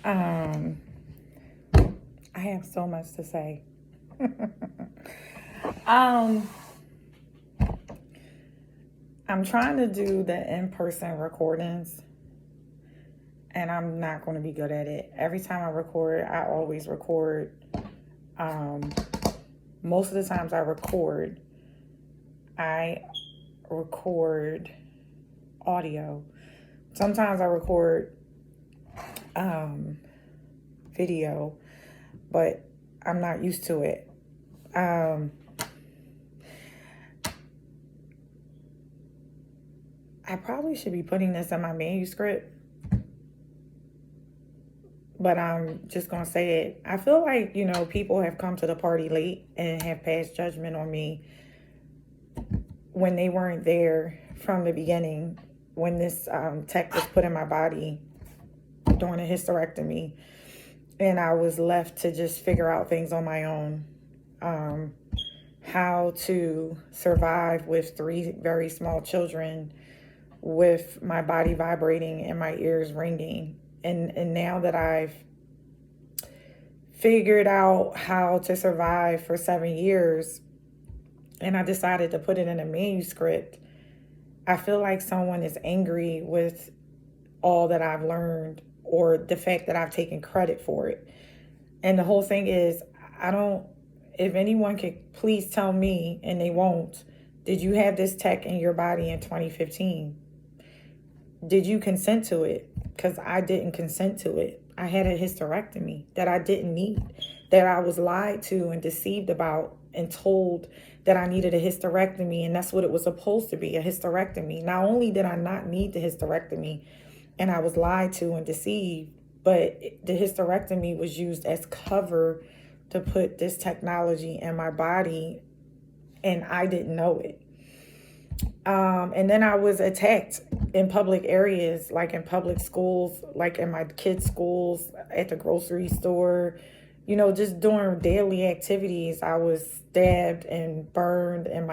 Um, I have so much to say. um, I'm trying to do the in-person recordings, and I'm not going to be good at it. Every time I record, I always record. Um, Most of the times I record audio. Sometimes I record um, video, but I'm not used to it. Um, I probably should be putting this in my manuscript, but I'm just going to say it. I feel like, people have come to the party late and have passed judgment on me when they weren't there from the beginning, when this tech was put in my body during a hysterectomy, and I was left to just figure out things on my own. Um, how to survive with three very small children, with my body vibrating and my ears ringing. And now that I've figured out how to survive for 7 years and I decided to put it in a manuscript, I feel like someone is angry with all that I've learned or the fact that I've taken credit for it. And the whole thing is, I don't, if anyone could please tell me, and they won't, did you have this tech in your body in 2015? Did you consent to it? Because I didn't consent to it. I had a hysterectomy that I didn't need, that I was lied to and deceived about and told that I needed a hysterectomy, and that's what it was supposed to be, a hysterectomy. Not only did I not need the hysterectomy, and I was lied to and deceived, but the hysterectomy was used as cover to put this technology in my body, and I didn't know it. And then I was attacked in public areas, like in public schools, like in my kids' schools, at the grocery store, just doing daily activities. I was stabbed and burned in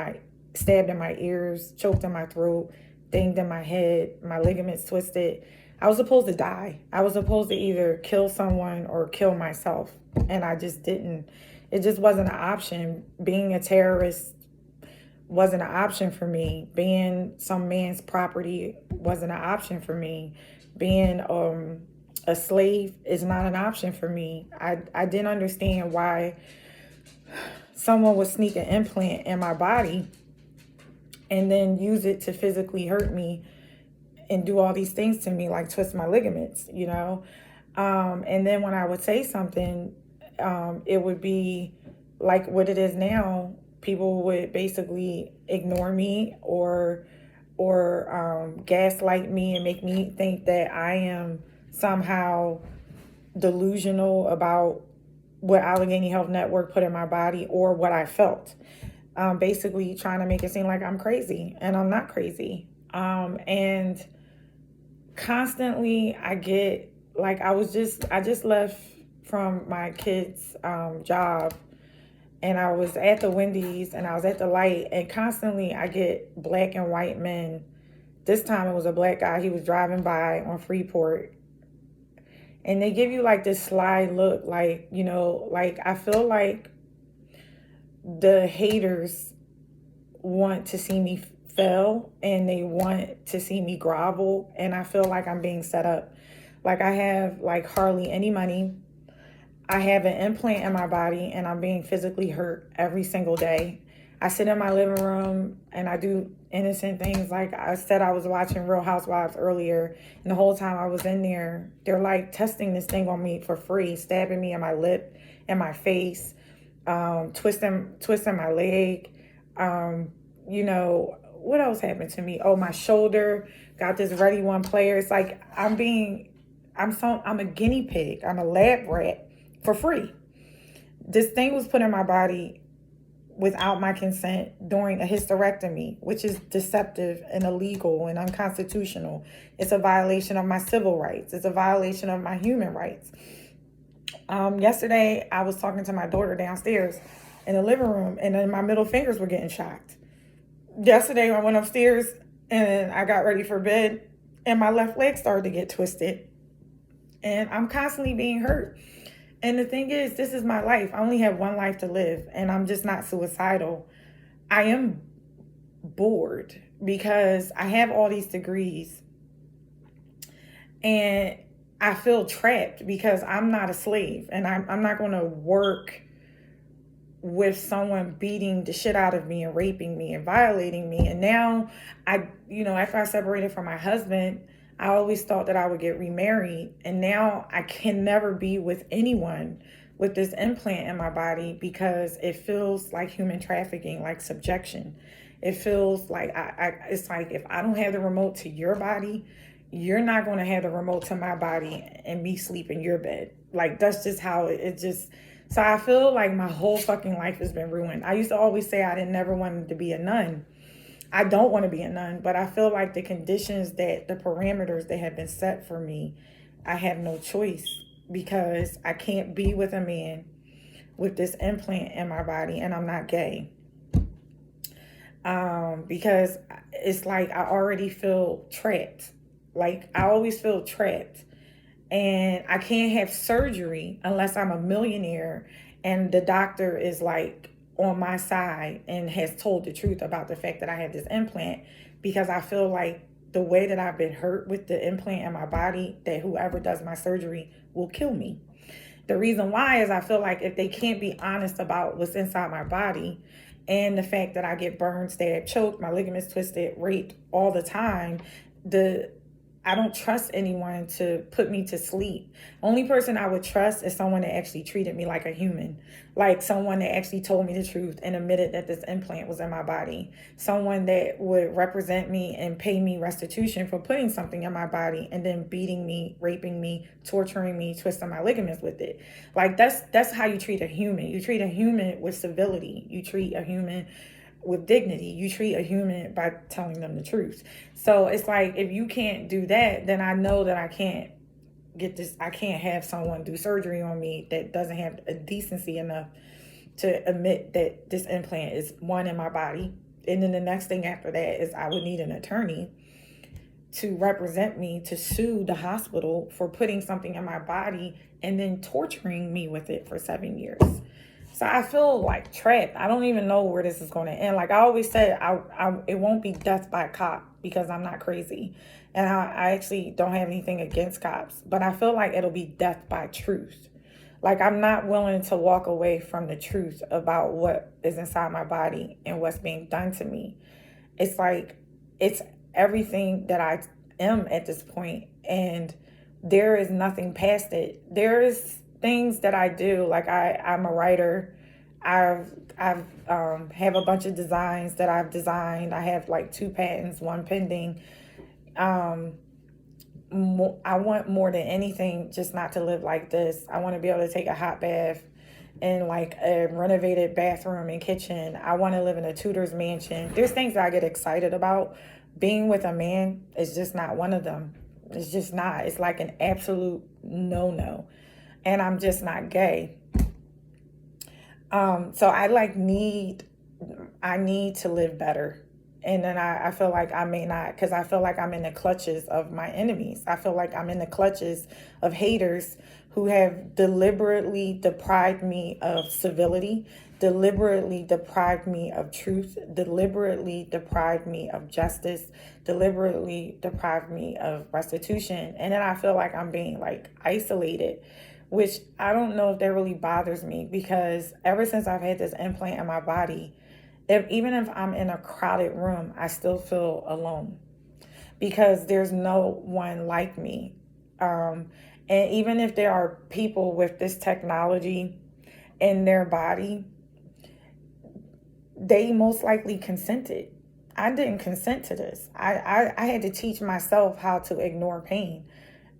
stabbed in my ears, choked in my throat, dinged in my head, my ligaments twisted. I was supposed to die. I was supposed to either kill someone or kill myself. And I just didn't. It just wasn't an option. Being a terrorist wasn't an option for me. Being some man's property wasn't an option for me. Being a slave is not an option for me. I didn't understand why someone would sneak an implant in my body and then use it to physically hurt me and do all these things to me, like twist my ligaments. And then when I would say something, it would be like what it is now. People would basically ignore me or gaslight me and make me think that I am somehow delusional about what Allegheny Health Network put in my body or what I felt. Basically trying to make it seem like I'm crazy, and I'm not crazy. And constantly I get like I just left from my kid's job, and I was at the Wendy's and I was at the light, and constantly I get black and white men. This time it was a black guy. He was driving by on Freeport, and they give you like this sly look, like I feel like the haters want to see me fail and they want to see me grovel, and I feel like I'm being set up. Like I have like hardly any money. I have an implant in my body and I'm being physically hurt every single day. I sit in my living room and I do innocent things. Like I said, I was watching Real Housewives earlier, and the whole time I was in there, they're like testing this thing on me for free, stabbing me in my lip and my face, twisting my leg. What else happened to me? Oh, my shoulder got this Ready One player. It's like I'm a guinea pig. I'm a lab rat for free. This thing was put in my body without my consent during a hysterectomy, which is deceptive and illegal and unconstitutional. It's a violation of my civil rights. It's a violation of my human rights. Yesterday, I was talking to my daughter downstairs in the living room, and then my middle fingers were getting shocked. Yesterday, I went upstairs and I got ready for bed, and my left leg started to get twisted. And I'm constantly being hurt. And the thing is, this is my life. I only have one life to live, and I'm just not suicidal. I am bored because I have all these degrees, and I feel trapped because I'm not a slave, and I'm not going to work with someone beating the shit out of me and raping me and violating me. And now after I separated from my husband, I always thought that I would get remarried. And now I can never be with anyone with this implant in my body because it feels like human trafficking, like subjection. It feels like it's like if I don't have the remote to your body, you're not going to have the remote to my body and me sleep in your bed. Like, that's just how it just. So I feel like my whole fucking life has been ruined. I used to always say I didn't never want to be a nun. I don't want to be a nun, but I feel like the conditions, that the parameters that have been set for me, I have no choice because I can't be with a man with this implant in my body, and I'm not gay. Because it's like I already feel trapped. Like, I always feel trapped. And I can't have surgery unless I'm a millionaire and the doctor is like on my side and has told the truth about the fact that I have this implant, because I feel like the way that I've been hurt with the implant in my body, that whoever does my surgery will kill me. The reason why is I feel like if they can't be honest about what's inside my body and the fact that I get burned, stabbed, choked, my ligaments twisted, raped all the time, I don't trust anyone to put me to sleep. Only person I would trust is someone that actually treated me like a human. Like someone that actually told me the truth and admitted that this implant was in my body. Someone that would represent me and pay me restitution for putting something in my body and then beating me, raping me, torturing me, twisting my ligaments with it. Like, that's how you treat a human. You treat a human with civility. You treat a human with dignity. You treat a human by telling them the truth. So it's like, if you can't do that, then I know that I can't have someone do surgery on me that doesn't have a decency enough to admit that this implant is one in my body. And then the next thing after that is I would need an attorney to represent me, to sue the hospital for putting something in my body and then torturing me with it for 7 years. So I feel like trapped. I don't even know where this is going to end. Like I always said, it won't be death by cop because I'm not crazy. And I actually don't have anything against cops. But I feel like it'll be death by truth. Like, I'm not willing to walk away from the truth about what is inside my body and what's being done to me. It's like, it's everything that I am at this point. And there is nothing past it. There is things that I do. Like I'm a writer. I've have a bunch of designs that I've designed. I have like 2 patents, 1 pending. I want more than anything just not to live like this. I want to be able to take a hot bath in like a renovated bathroom and kitchen. I want to live in a Tudor's mansion. There's things that I get excited about. Being with a man is just not one of them. It's just not. It's like an absolute no. And I'm just not gay. So I need to live better. And then I feel like I may not, because I feel like I'm in the clutches of my enemies. I feel like I'm in the clutches of haters who have deliberately deprived me of civility, deliberately deprived me of truth, deliberately deprived me of justice, deliberately deprived me of restitution. And then I feel like I'm being like isolated, which I don't know if that really bothers me, because ever since I've had this implant in my body, even if I'm in a crowded room, I still feel alone because there's no one like me. And even if there are people with this technology in their body, they most likely consented. I didn't consent to this. I had to teach myself how to ignore pain.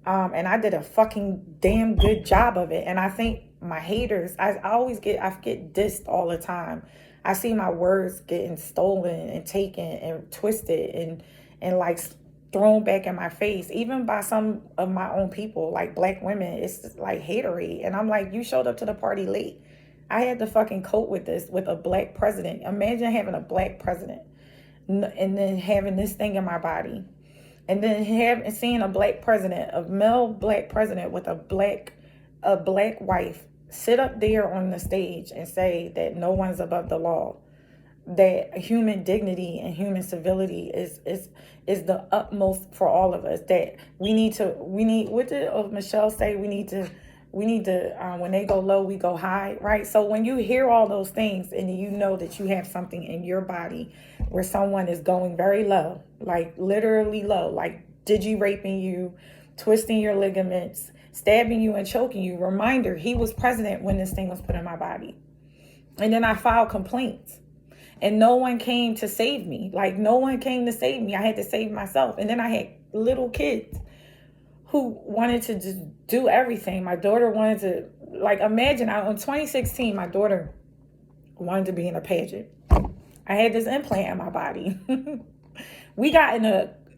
And I did a fucking damn good job of it. And I think my haters, I get dissed all the time. I see my words getting stolen and taken and twisted and like thrown back in my face, even by some of my own people, like Black women. It's just like hatery. And I'm like, you showed up to the party late. I had to fucking cope with this with a Black president. Imagine having a Black president and then having this thing in my body. And then seeing a black president, a male black president with a black wife sit up there on the stage and say that no one's above the law, that human dignity and human civility is the utmost for all of us, that we need what did Michelle say, we need to when they go low we go high, right? So when you hear all those things and you know that you have something in your body where someone is going very low, like literally low, like digi raping you, twisting your ligaments, stabbing you and choking you, reminder, he was president when this thing was put in my body. And then I filed complaints. And no one came to save me. Like, no one came to save me. I had to save myself. And then I had little kids who wanted to just do everything. My daughter wanted to, like, imagine, in 2016, my daughter wanted to be in a pageant. I had this implant in my body.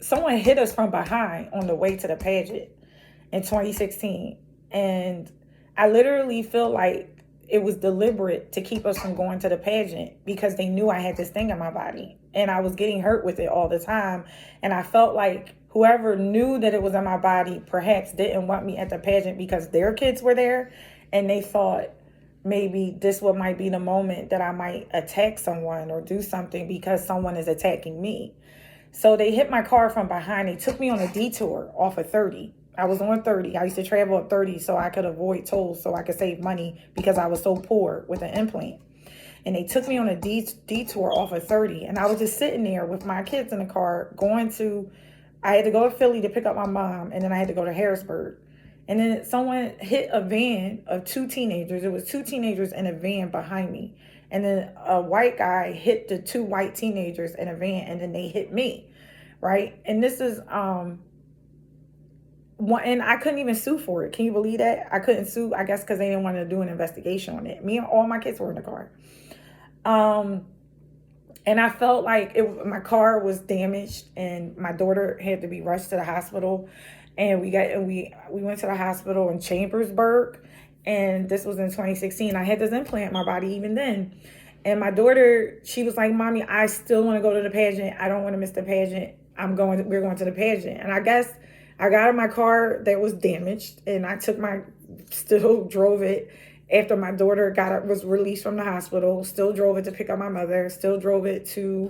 Someone hit us from behind on the way to the pageant in 2016. And I literally feel like it was deliberate to keep us from going to the pageant because they knew I had this thing in my body and I was getting hurt with it all the time. And I felt like whoever knew that it was in my body perhaps didn't want me at the pageant because their kids were there, and they thought maybe this might be the moment that I might attack someone or do something because someone is attacking me. So they hit my car from behind. They took me on a detour off of 30. I was on 30. I used to travel at 30 so I could avoid tolls, so I could save money because I was so poor with an implant. And they took me on a detour off of 30. And I was just sitting there with my kids in the car I had to go to Philly to pick up my mom. And then I had to go to Harrisburg. And then someone hit a van of two teenagers. It was two teenagers in a van behind me. And then a white guy hit the two white teenagers in a van, and then they hit me, right? And this is and I couldn't even sue for it. Can you believe that? I couldn't sue, I guess, because they didn't want to do an investigation on it. Me and all my kids were in the car. And I felt like my car was damaged, and my daughter had to be rushed to the hospital. And we went to the hospital in Chambersburg, and this was in 2016. I had this implant in my body even then. And my daughter, she was like, "Mommy, I still want to go to the pageant. I don't want to miss the pageant. We're going to the pageant." And I guess I got in my car that was damaged, and I still drove it after my daughter was released from the hospital, still drove it to pick up my mother, still drove it to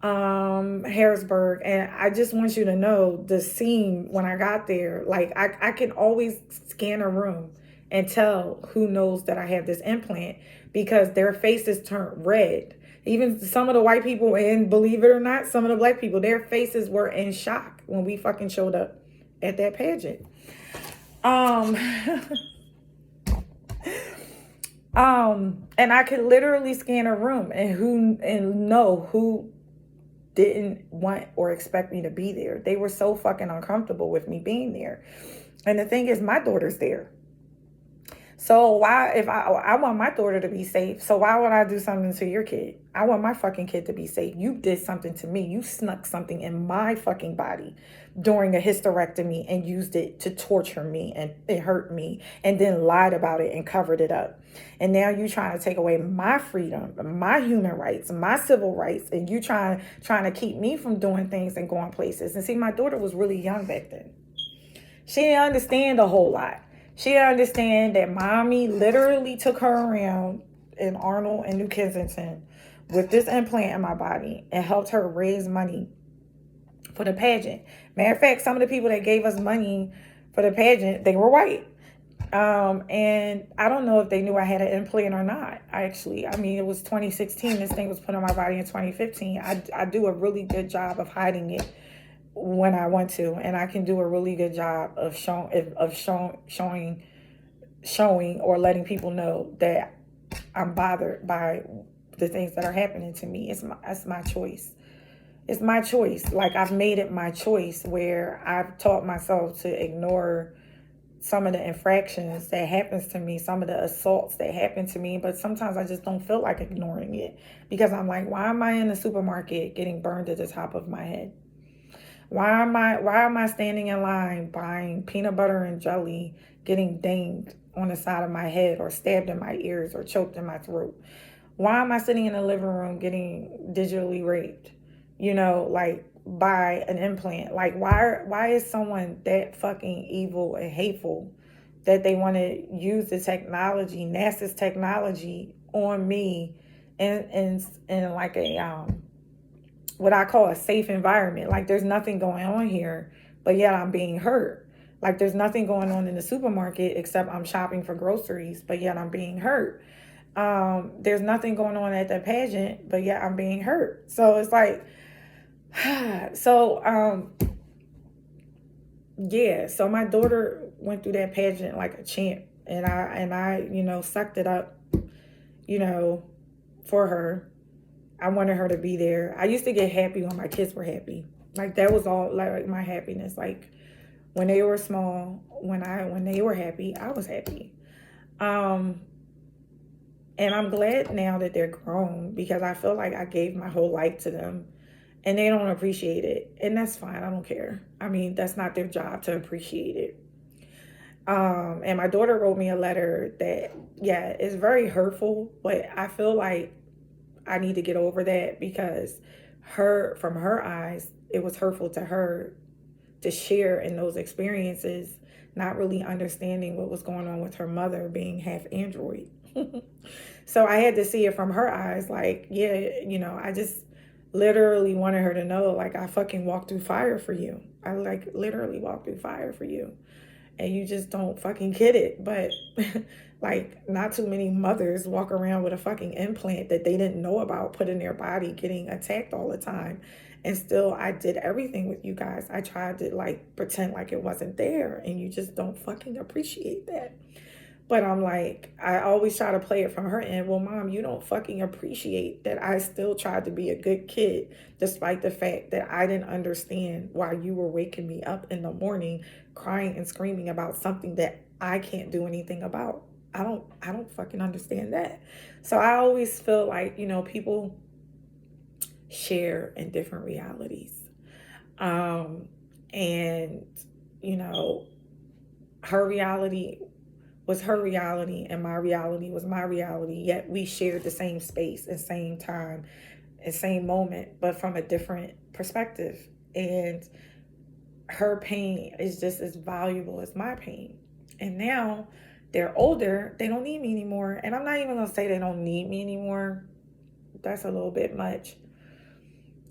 Harrisburg. And I just want you to know the scene when I got there, like I can always scan a room and tell who knows that I have this implant because their faces turned red. Even some of the white people, and believe it or not, some of the black people, their faces were in shock when we fucking showed up at that pageant. And I could literally scan a room and know who didn't want or expect me to be there. They were so fucking uncomfortable with me being there. And the thing is, my daughter's there. So if I want my daughter to be safe, so why would I do something to your kid? I want my fucking kid to be safe. You did something to me. You snuck something in my fucking body during a hysterectomy and used it to torture me, and it hurt me, and then lied about it and covered it up. And now you trying to take away my freedom, my human rights, my civil rights, and you trying to keep me from doing things and going places. And see, my daughter was really young back then. She didn't understand a whole lot. She didn't understand that mommy literally took her around in Arnold and New Kensington with this implant in my body and helped her raise money for the pageant. Matter of fact, some of the people that gave us money for the pageant, they were white. And I don't know if they knew I had an implant or not. It was 2016. This thing was put on my body in 2015. I do a really good job of hiding it when I want to, and I can do a really good job of showing or letting people know that I'm bothered by the things that are happening to me. It's my choice. It's my choice. Like, I've made it my choice where I've taught myself to ignore some of the infractions that happens to me, some of the assaults that happen to me, but sometimes I just don't feel like ignoring it because I'm like, why am I in the supermarket getting burned at the top of my head? Why am I standing in line buying peanut butter and jelly, getting dinged on the side of my head or stabbed in my ears or choked in my throat? Why am I sitting in the living room getting digitally raped? Like, by an implant. Like, why is someone that fucking evil and hateful that they want to use the technology, NASA's technology, on me in like a what I call a safe environment. Like, there's nothing going on here, but yet I'm being hurt. Like, there's nothing going on in the supermarket except I'm shopping for groceries, but yet I'm being hurt. There's nothing going on at the pageant, but yet I'm being hurt. So it's like, so yeah. So my daughter went through that pageant like a champ, and I sucked it up, you know, for her. I wanted her to be there. I used to get happy when my kids were happy. Like, that was all like my happiness. Like, when they were small, when they were happy, I was happy. Um, and I'm glad now that they're grown, because I feel like I gave my whole life to them and they don't appreciate it. And that's fine. I don't care. I mean, that's not their job to appreciate it. And my daughter wrote me a letter that, yeah, is very hurtful, but I feel like I need to get over that, because from her eyes, it was hurtful to her to share in those experiences, not really understanding what was going on with her mother being half android. So I had to see it from her eyes. Like, yeah, I just literally wanted her to know, like, I fucking walked through fire for you. I like literally walked through fire for you. And you just don't fucking get it. But like, not too many mothers walk around with a fucking implant that they didn't know about put in their body, getting attacked all the time. And still, I did everything with you guys. I tried to like pretend like it wasn't there, and you just don't fucking appreciate that. But I'm like, I always try to play it from her end. Well, mom, you don't fucking appreciate that I still tried to be a good kid, despite the fact that I didn't understand why you were waking me up in the morning crying and screaming about something that I can't do anything about. I don't fucking understand that. So I always feel like, people share in different realities. Um, and, you know, her reality was her reality and my reality was my reality, yet we shared the same space and same time and same moment, but from a different perspective. And her pain is just as valuable as my pain. And now they're older, they don't need me anymore. And I'm not even gonna say they don't need me anymore. That's a little bit much.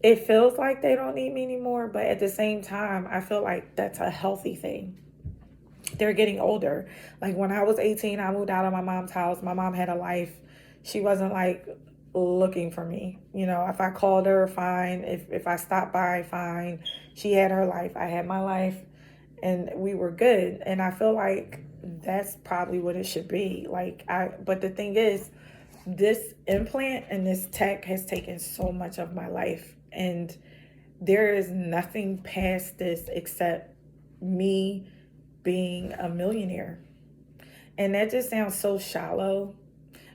It feels like they don't need me anymore, but at the same time, I feel like that's a healthy thing. They're getting older. Like, when I was 18, I moved out of my mom's house. My mom had a life. She wasn't like looking for me. If I called her, fine. If I stopped by, fine. She had her life. I had my life, and we were good. And I feel like that's probably what it should be. But the thing is, this implant and this tech has taken so much of my life, and there is nothing past this except me being a millionaire. And that just sounds so shallow,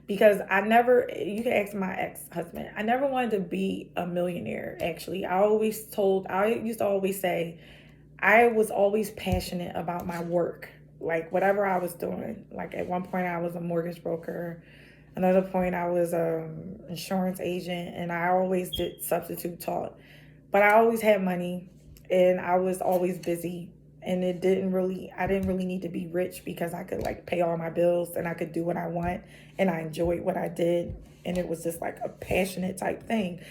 because you can ask my ex-husband, I never wanted to be a millionaire. Actually, I used to always say, I was always passionate about my work, like whatever I was doing. Like, at one point I was a mortgage broker, another point I was an insurance agent, and I always did substitute taught. But I always had money, and I was always busy. And I didn't really need to be rich, because I could like pay all my bills and I could do what I want, and I enjoyed what I did. And it was just like a passionate type thing.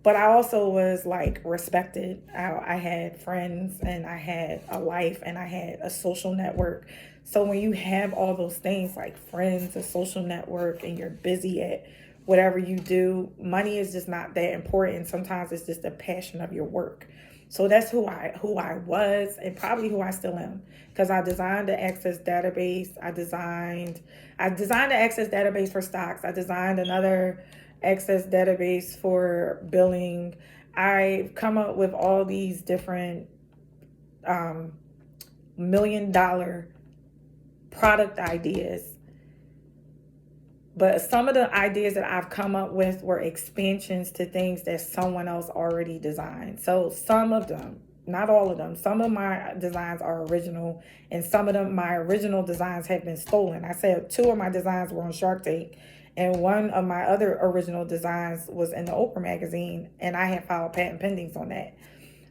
But I also was like respected. I had friends, and I had a life, and I had a social network. So when you have all those things like friends, a social network, and you're busy at whatever you do, money is just not that important. Sometimes it's just the passion of your work. So that's who I was, and probably who I still am, because I designed the Access database. I designed the Access database for stocks. I designed another Access database for billing. I've come up with all these different $1 million product ideas. But some of the ideas that I've come up with were expansions to things that someone else already designed. So some of them, not all of them, some of my designs are original, and some of them, my original designs have been stolen. I said 2 of my designs were on Shark Tank, and one of my other original designs was in the Oprah magazine, and I had filed patent pendings on that.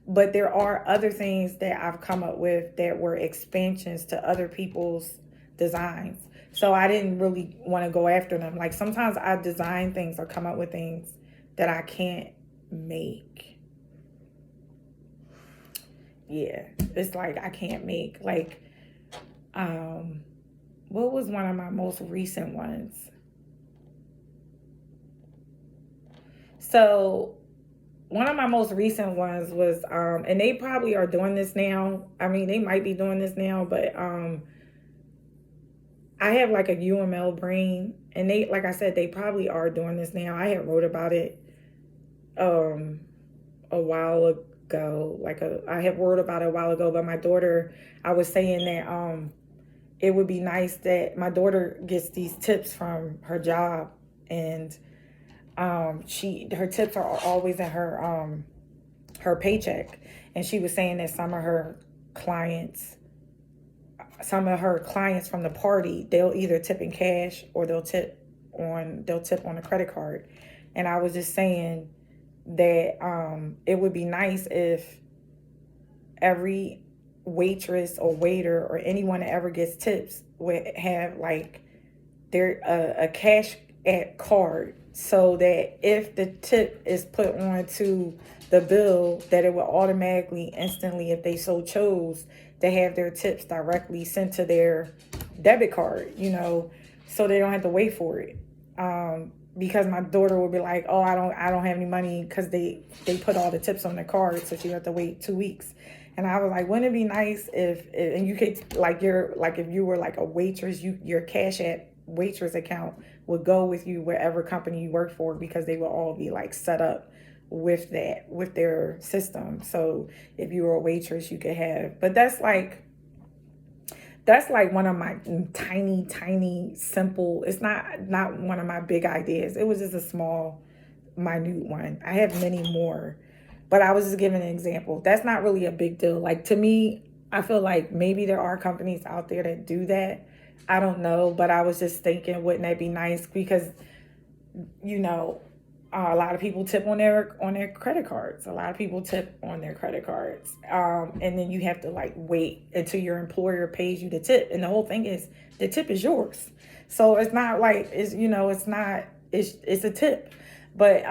But there are other things that I've come up with that were expansions to other people's designs. So I didn't really want to go after them. Like sometimes I design things or come up with things that I can't make. Yeah, it's like I can't make. Like, um, what was one of my most recent ones? So one of my most recent ones was, and they probably are doing this now. I mean, they might be doing this now, but I have like a UML brain, and they, like I said, they probably are doing this now. I had wrote about it um a while ago. I had wrote about it a while ago, but my daughter, I was saying that it would be nice that my daughter gets these tips from her job, and she her tips are always in her paycheck, and she was saying that clients some of her clients from the party, they'll either tip in cash or they'll tip on a credit card. And I was just saying that it would be nice if every waitress or waiter or anyone that ever gets tips would have like their a cash at card, so that if the tip is put onto the bill, that it will automatically, instantly, if they so chose, to have their tips directly sent to their debit card, so they don't have to wait for it. Because my daughter would be like, "Oh, I don't have any money," because they put all the tips on the card, so she have to wait 2 weeks. And I was like, wouldn't it be nice if, and you could, like if you were like a waitress, your Cash App waitress account would go with you wherever company you work for, because they will all be like set up with their system. So if you were a waitress, you could have, but that's like one of my tiny simple, it's not one of my big ideas. It was just a small minute one. I have many more, but I was just giving an example. That's not really a big deal. Like, to me, I feel like maybe there are companies out there that do that. I don't know, but I was just thinking, wouldn't that be nice? Because you know, a lot of people tip on their credit cards. A lot of people tip on their credit cards, and then you have to like wait until your employer pays you the tip. And the whole thing is, the tip is yours, so it's not like it's not it's a tip, but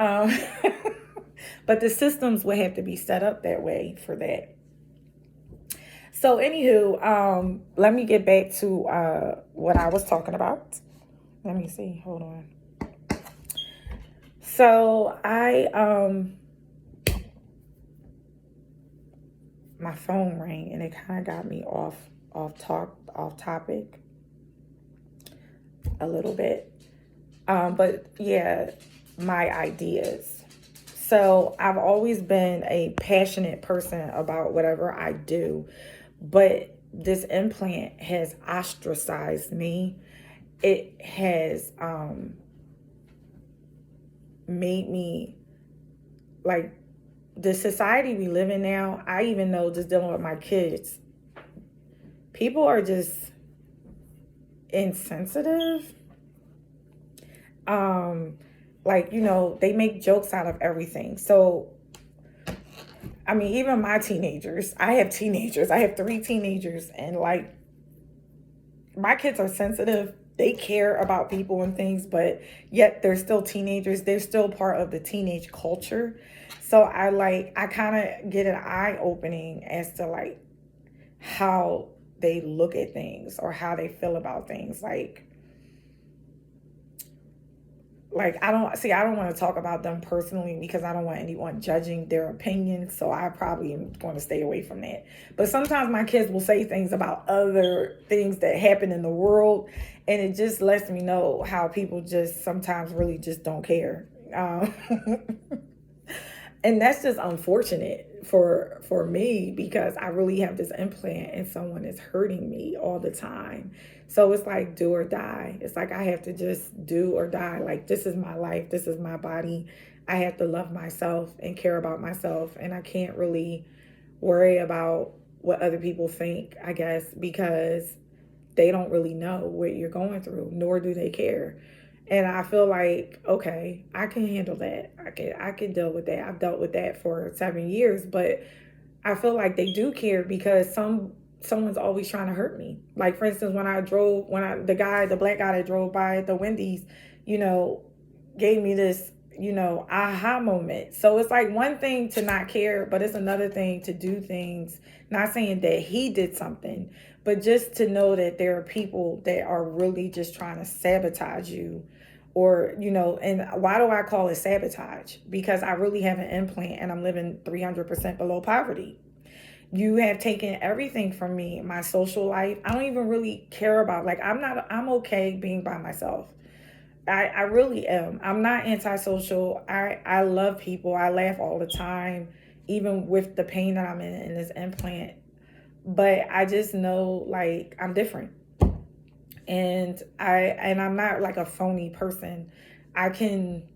but the systems would have to be set up that way for that. So anywho, let me get back to what I was talking about. Let me see. Hold on. So my phone rang, and it kind of got me off topic a little bit. But yeah, my ideas. So I've always been a passionate person about whatever I do, but this implant has ostracized me. It has made me, like, the society we live in now. I even know, just dealing with my kids, people are just insensitive. Um, like, they make jokes out of everything. So, I mean, even my teenagers, I have teenagers, I have 3 teenagers, and like, my kids are sensitive. They care about people and things, but yet they're still teenagers. They're still part of the teenage culture. So I kind of get an eye opening as to like how they look at things or how they feel about things. I don't want to talk about them personally, because I don't want anyone judging their opinions. So I probably am going to stay away from that. But sometimes my kids will say things about other things that happen in the world, and it just lets me know how people just sometimes really just don't care. And that's just unfortunate for me, because I really have this implant and someone is hurting me all the time. So it's like do or die. It's like I have to just do or die. Like, this is my life, this is my body. I have to love myself and care about myself, and I can't really worry about what other people think, I guess, because they don't really know what you're going through, nor do they care. And I feel like, okay, I can handle that. I can deal with that. I've dealt with that for 7 years, but I feel like they do care because someone's always trying to hurt me. Like, for instance, the black guy that drove by at the Wendy's, you know, gave me this, aha moment. So it's like one thing to not care, but it's another thing to do things, not saying that he did something, but just to know that there are people that are really just trying to sabotage you. Or, and why do I call it sabotage? Because I really have an implant and I'm living 300% below poverty. You have taken everything from me, my social life. I don't even really care about, like, I'm okay being by myself. I really am. I'm not antisocial. I love people. I laugh all the time, even with the pain that I'm in this implant. But I just know, like, I'm different. And I'm not like a phony person. I can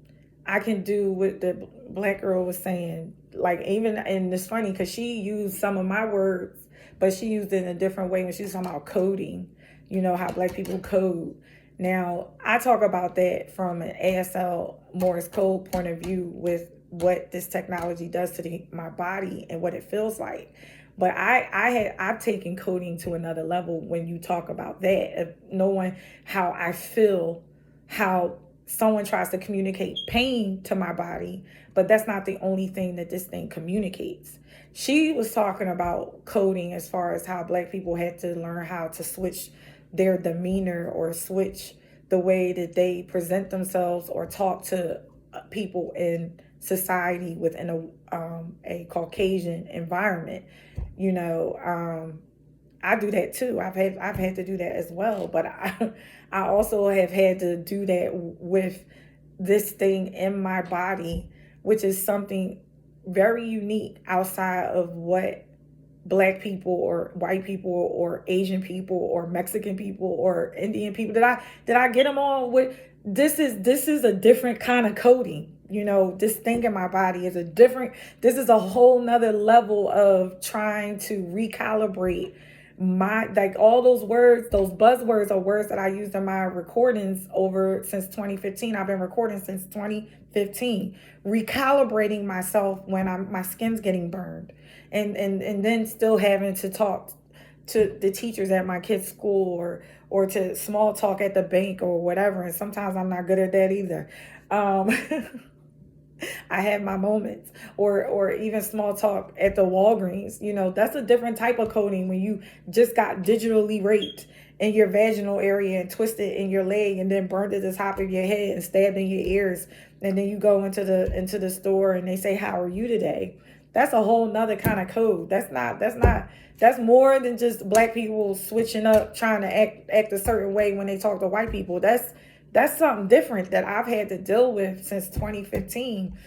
do what the black girl was saying. Like, even, and it's funny because she used some of my words, but she used it in a different way when she was talking about coding. You know how black people code. Now, I talk about that from an ASL Morse code point of view with what this technology does to my body and what it feels like. But I've taken coding to another level when you talk about that, of knowing how I feel, how someone tries to communicate pain to my body, but that's not the only thing that this thing communicates. She was talking about coding as far as how black people had to learn how to switch their demeanor or switch the way that they present themselves or talk to people in society within a Caucasian environment. You know, I do that too. I've had to do that as well, but I also have had to do that with this thing in my body, which is something very unique outside of what black people or white people or Asian people or Mexican people or Indian people. Did I get them all with this is a different kind of coding. This thing in my body is this is a whole nother level of trying to recalibrate my, like, all those words, those buzzwords are words that I used in my recordings over since 2015. I've been recording since 2015, recalibrating myself when my skin's getting burned, and then still having to talk to the teachers at my kids' school, or to small talk at the bank or whatever. And sometimes I'm not good at that either. I have my moments, or even small talk at the Walgreens. That's a different type of coding when you just got digitally raped in your vaginal area and twisted in your leg and then burned at the top of your head and stabbed in your ears. And then you go into the store and they say, "How are you today?" That's a whole nother kind of code. That's more than just black people switching up, trying to act a certain way when they talk to white people. That's something different that I've had to deal with since 2015.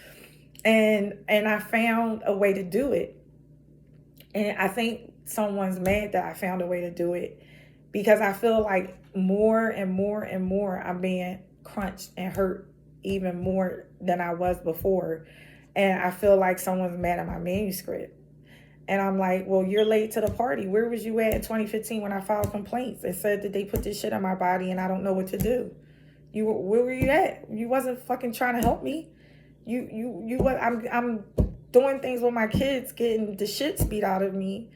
And I found a way to do it. And I think someone's mad that I found a way to do it, because I feel like more and more and more I'm being crunched and hurt even more than I was before. And I feel like someone's mad at my manuscript. And I'm like, well, you're late to the party. Where was you at in 2015 when I filed complaints and said that they put this shit on my body and I don't know what to do? Where were you at? You wasn't fucking trying to help me. I'm doing things with my kids, getting the shit beat out of me.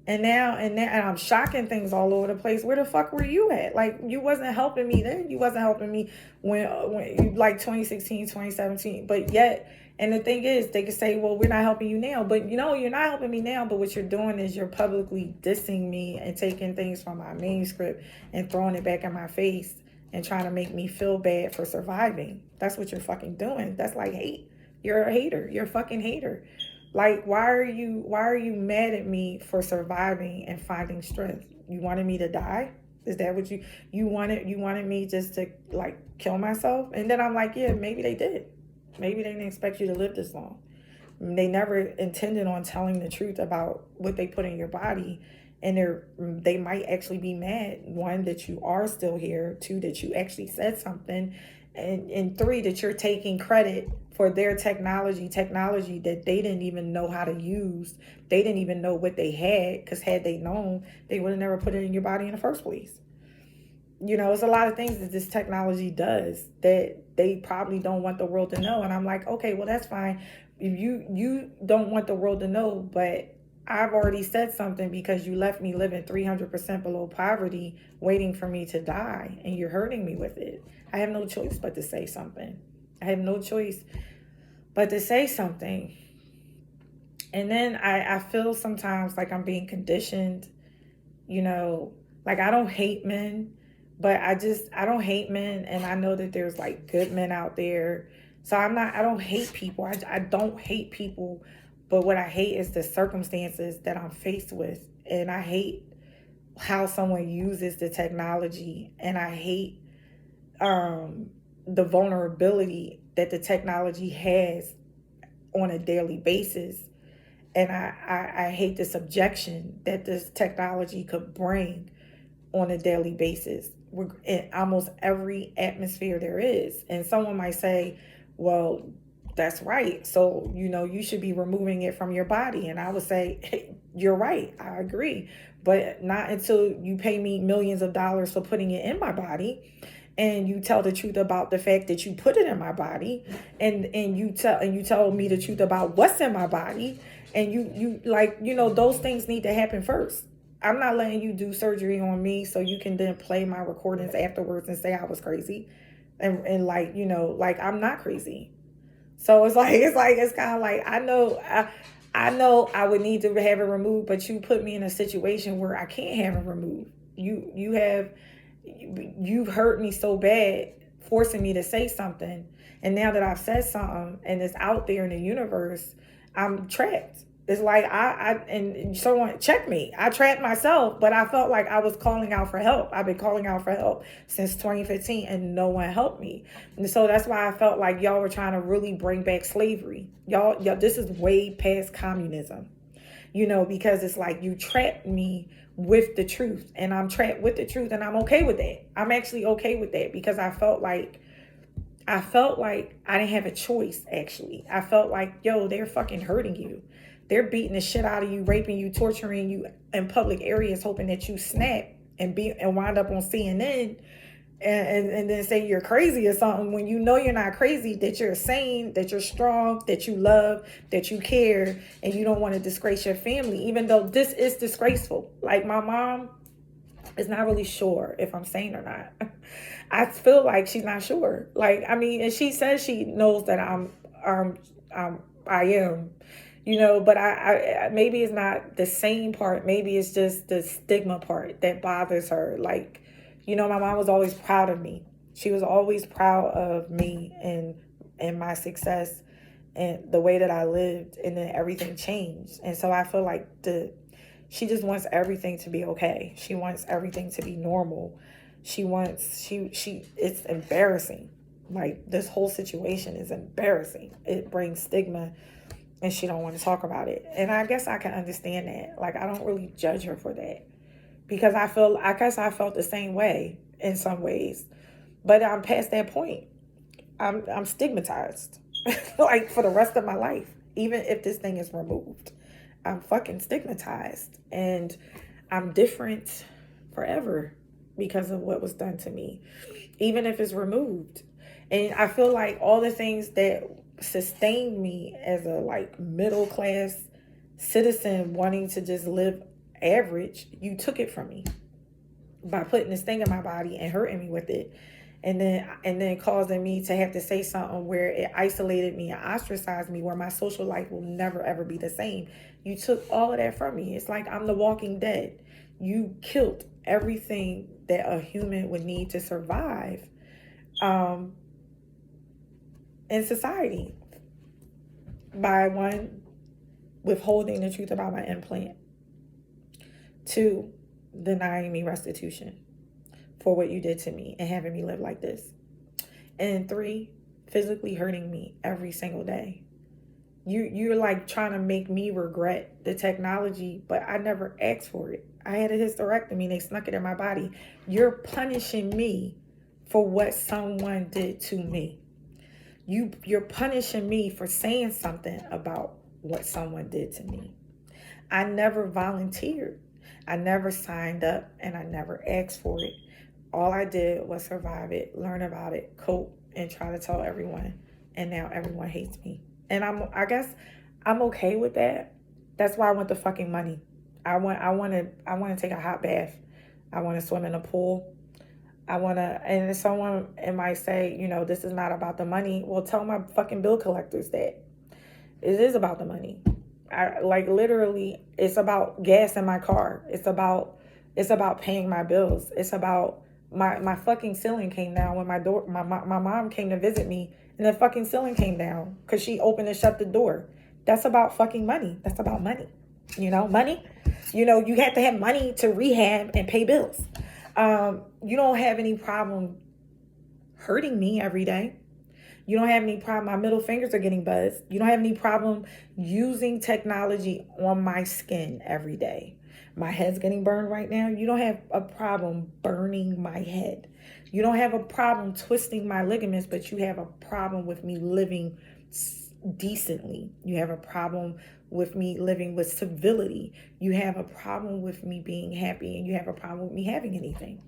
And now I'm shocking things all over the place. Where the fuck were you at? Like, you wasn't helping me then. You wasn't helping me when you, like, 2016, 2017. But yet, and the thing is, they could say, well, we're not helping you now. But you're not helping me now. But what you're doing is you're publicly dissing me and taking things from my manuscript and throwing it back in my face and trying to make me feel bad for surviving. That's what you're fucking doing. That's like hate. You're a hater. You're a fucking hater. Like, why are you mad at me for surviving and finding strength? You wanted me to die? Is that what you wanted me just to, like, kill myself? And then I'm like, yeah, maybe they did. Maybe they didn't expect you to live this long. They never intended on telling the truth about what they put in your body. And they might actually be mad, one, that you are still here, two, that you actually said something, and three, that you're taking credit for their technology that they didn't even know how to use. They didn't even know what they had, because had they known, they would have never put it in your body in the first place. It's a lot of things that this technology does that they probably don't want the world to know. And I'm like, okay, well, that's fine. If you don't want the world to know, but I've already said something because you left me living 300% below poverty, waiting for me to die, and you're hurting me with it. I have no choice but to say something. I have no choice but to say something. And then I feel sometimes like I'm being conditioned, you know, like I don't hate men, but I don't hate men. And I know that there's like good men out there. So I don't hate people. I don't hate people. But what I hate is the circumstances that I'm faced with. And I hate how someone uses the technology. And I hate um, the vulnerability that the technology has on a daily basis. And I hate the subjection that this technology could bring on a daily basis in almost every atmosphere there is. And someone might say, well, that's right. So, you should be removing it from your body. And I would say, hey, you're right. I agree. But not until you pay me millions of dollars for putting it in my body, and you tell the truth about the fact that you put it in my body, and you tell me the truth about what's in my body, and you like, those things need to happen first. I'm not letting you do surgery on me so you can then play my recordings afterwards and say I was crazy. And like, like I'm not crazy. So it's kind of like I know I would need to have it removed, but you put me in a situation where I can't have it removed. You've hurt me so bad, forcing me to say something, and now that I've said something and it's out there in the universe, I'm trapped. It's like and someone check me. I trapped myself, but I felt like I was calling out for help. I've been calling out for help since 2015, and no one helped me. And so that's why I felt like y'all were trying to really bring back slavery. Y'all, this is way past communism. Because it's like you trapped me with the truth, and I'm trapped with the truth, and I'm okay with that. I'm actually okay with that because I felt like I didn't have a choice. Actually, I felt like, yo, they're fucking hurting you. They're beating the shit out of you, raping you, torturing you in public areas, hoping that you snap and wind up on CNN and then say you're crazy or something, when you're not crazy, that you're sane, that you're strong, that you love, that you care, and you don't want to disgrace your family, even though this is disgraceful. Like, my mom is not really sure if I'm sane or not. I feel like she's not sure. Like, I mean, and she says she knows that I am, but I maybe it's not the same part. Maybe it's just the stigma part that bothers her. Like, my mom was always proud of me. She was always proud of me and my success and the way that I lived, and then everything changed. And so I feel like she just wants everything to be okay. She wants everything to be normal. It's embarrassing. Like, this whole situation is embarrassing. It brings stigma, and she don't want to talk about it. And I guess I can understand that. Like, I don't really judge her for that, because I guess I felt the same way in some ways, but I'm past that point. I'm stigmatized, like, for the rest of my life. Even if this thing is removed, I'm fucking stigmatized, and I'm different forever because of what was done to me, even if it's removed. And I feel like all the things that sustained me as a like middle class citizen wanting to just live average, you took it from me by putting this thing in my body and hurting me with it, and then causing me to have to say something where it isolated me and ostracized me, where my social life will never ever be the same. You took all of that from me. It's like I'm the Walking Dead. You killed everything that a human would need to survive in society by, one, withholding the truth about my implant, two, denying me restitution for what you did to me and having me live like this, and three, physically hurting me every single day. You're like trying to make me regret the technology, but I never asked for it. I had a hysterectomy, they snuck it in my body. You're punishing me for what someone did to me. You're punishing me for saying something about what someone did to me. I never volunteered. I never signed up, and I never asked for it. All I did was survive it, learn about it, cope, and try to tell everyone. And now everyone hates me. And I guess I'm okay with that. That's why I want the fucking money. I want to take a hot bath. I want to swim in a pool. I want to, and someone it might say, this is not about the money. Well, tell my fucking bill collectors that it is about the money. I like literally, it's about gas in my car. It's about paying my bills. It's about my fucking ceiling came down when my mom came to visit me, and the fucking ceiling came down because she opened and shut the door. That's about fucking money. That's about money. Money. You have to have money to rehab and pay bills. You don't have any problem hurting me every day. You don't have any problem. My middle fingers are getting buzzed. You don't have any problem using technology on my skin every day. My head's getting burned right now. You don't have a problem burning my head. You don't have a problem twisting my ligaments, but you have a problem with me living decently. You have a problem with me living with civility. You have a problem with me being happy, and you have a problem with me having anything.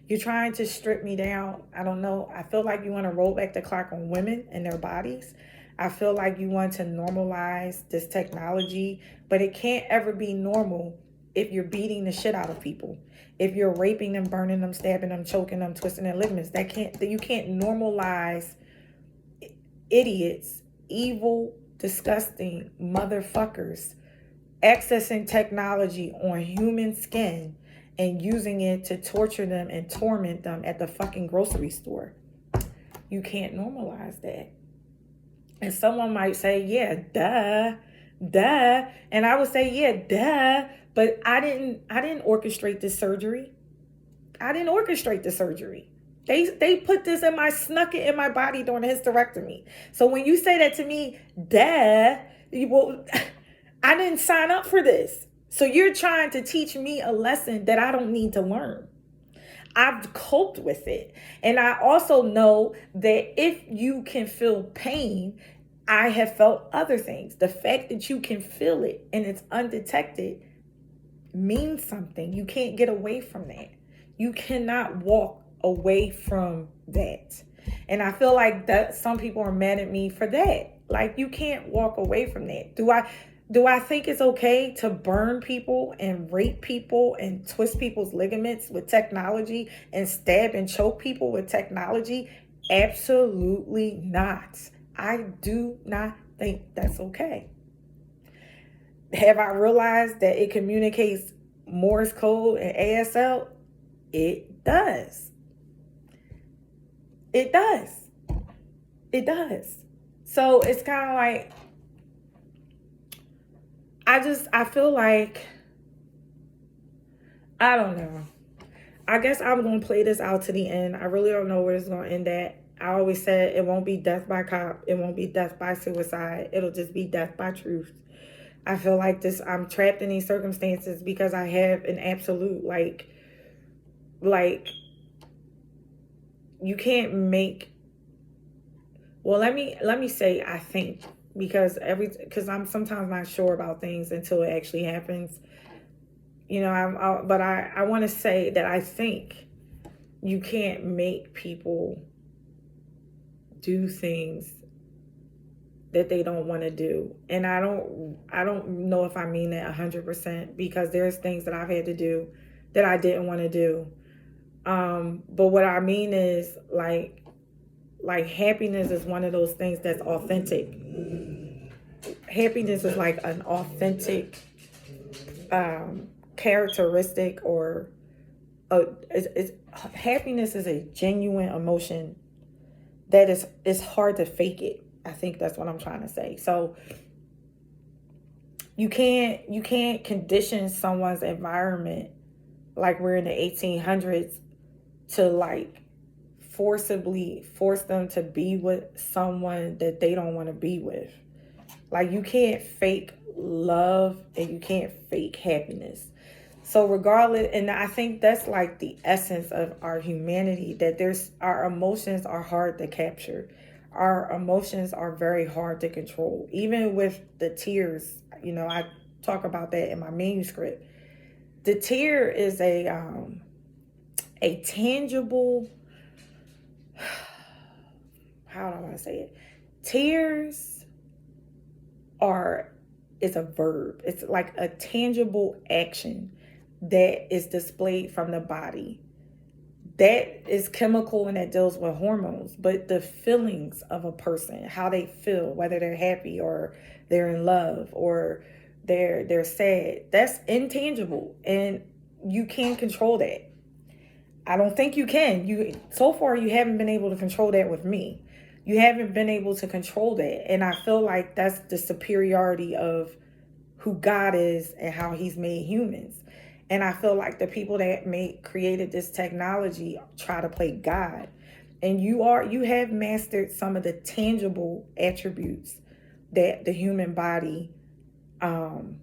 You're trying to strip me down. I don't know. I feel like you want to roll back the clock on women and their bodies. I feel like you want to normalize this technology, but it can't ever be normal if you're beating the shit out of people. If you're raping them, burning them, stabbing them, choking them, twisting their ligaments. You can't normalize idiots, evil, disgusting motherfuckers accessing technology on human skin and using it to torture them and torment them at the fucking grocery store. You can't normalize that. And someone might say, yeah, duh. And I would say, yeah, duh. But I didn't orchestrate this surgery. I didn't orchestrate the surgery. They put this snuck it in my body during the hysterectomy. So when you say that to me, duh, I didn't sign up for this. So you're trying to teach me a lesson that I don't need to learn. I've coped with it. And I also know that if you can feel pain, I have felt other things. The fact that you can feel it and it's undetected means something. You can't get away from that. You cannot walk away from that. And I feel like that some people are mad at me for that. Like, you can't walk away from that. Do I think it's okay to burn people and rape people and twist people's ligaments with technology and stab and choke people with technology? Absolutely not. I do not think that's okay. Have I realized that it communicates Morse code and ASL? It does. It does. It does. So it's kind of like, I feel like, I don't know. I guess I'm going to play this out to the end. I really don't know where it's going to end at. I always said it won't be death by cop. It won't be death by suicide. It'll just be death by truth. I feel like I'm trapped in these circumstances because I have an absolute, like, you can't make, well, let me say, I think, because I'm sometimes not sure about things until it actually happens. But I want to say that I think you can't make people do things that they don't want to do. And I don't know if I mean that 100%, because there's things that I've had to do that I didn't want to do. But what I mean is, like happiness is one of those things that's authentic. Happiness is like an authentic characteristic, or happiness is a genuine emotion that it's hard to fake it. I think that's what I'm trying to say. So you can't condition someone's environment like we're in the 1800s to like forcibly force them to be with someone that they don't want to be with. Like, you can't fake love and you can't fake happiness. So regardless, and I think that's like the essence of our humanity, that our emotions are hard to capture. Our emotions are very hard to control. Even with the tears, I talk about that in my manuscript. The tear is a tangible, how do I want to say it? Tears are is a verb. It's like a tangible action that is displayed from the body. That is chemical and that deals with hormones, but the feelings of a person, how they feel, whether they're happy or they're in love or they're sad, that's intangible and you can't control that. I don't think you can. You so far you haven't been able to control that with me. You haven't been able to control that. And I feel like that's the superiority of who God is and how he's made humans. And I feel like the people that created this technology try to play God. And you have mastered some of the tangible attributes that the human body um,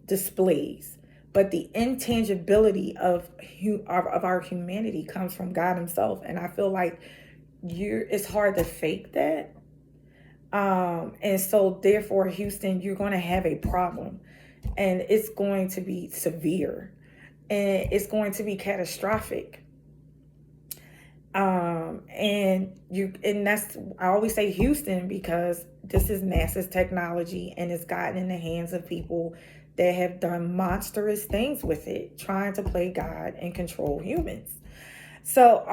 displays. But the intangibility of our humanity comes from God himself. And I feel like it's hard to fake that. And so therefore, Houston, you're going to have a problem and it's going to be severe and it's going to be catastrophic. And that's, I always say Houston because this is NASA's technology and it's gotten in the hands of people that have done monstrous things with it, trying to play God and control humans. So,